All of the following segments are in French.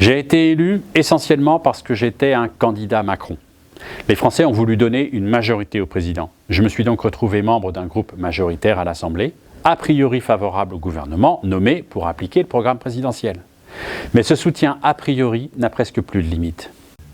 J'ai été élu essentiellement parce que j'étais un candidat Macron. Les Français ont voulu donner une majorité au président. Je me suis donc retrouvé membre d'un groupe majoritaire à l'Assemblée, a priori favorable au gouvernement, nommé pour appliquer le programme présidentiel. Mais ce soutien a priori n'a presque plus de limite.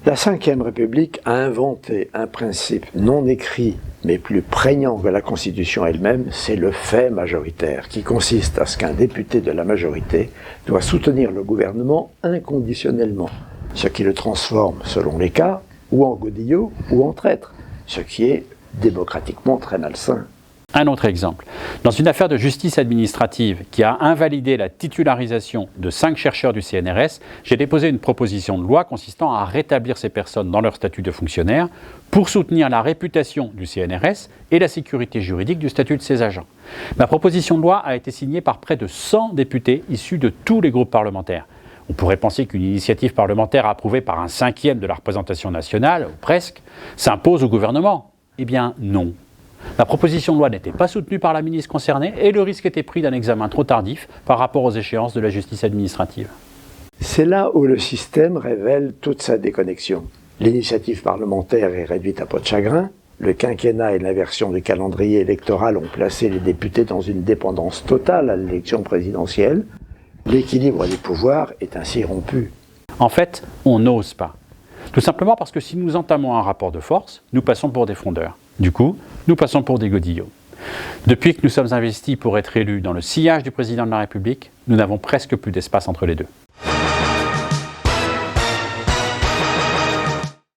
La Ve République a inventé un principe non écrit, mais plus prégnant que la Constitution elle-même, c'est le fait majoritaire, qui consiste à ce qu'un député de la majorité doit soutenir le gouvernement inconditionnellement, ce qui le transforme, selon les cas, ou en godillot ou en traître, ce qui est démocratiquement très malsain. Un autre exemple. Dans une affaire de justice administrative qui a invalidé la titularisation de 5 chercheurs du CNRS, j'ai déposé une proposition de loi consistant à rétablir ces personnes dans leur statut de fonctionnaire pour soutenir la réputation du CNRS et la sécurité juridique du statut de ses agents. Ma proposition de loi a été signée par près de 100 députés issus de tous les groupes parlementaires. On pourrait penser qu'une initiative parlementaire approuvée par un 5e de la représentation nationale, ou presque, s'impose au gouvernement. Eh bien non. La proposition de loi n'était pas soutenue par la ministre concernée et le risque était pris d'un examen trop tardif par rapport aux échéances de la justice administrative. C'est là où le système révèle toute sa déconnexion. L'initiative parlementaire est réduite à peau de chagrin, le quinquennat et l'inversion du calendrier électoral ont placé les députés dans une dépendance totale à l'élection présidentielle, l'équilibre des pouvoirs est ainsi rompu. En fait, on n'ose pas. Tout simplement parce que si nous entamons un rapport de force, nous passons pour des frondeurs. Du coup, nous passons pour des godillots. Depuis que nous sommes investis pour être élus dans le sillage du président de la République, nous n'avons presque plus d'espace entre les deux.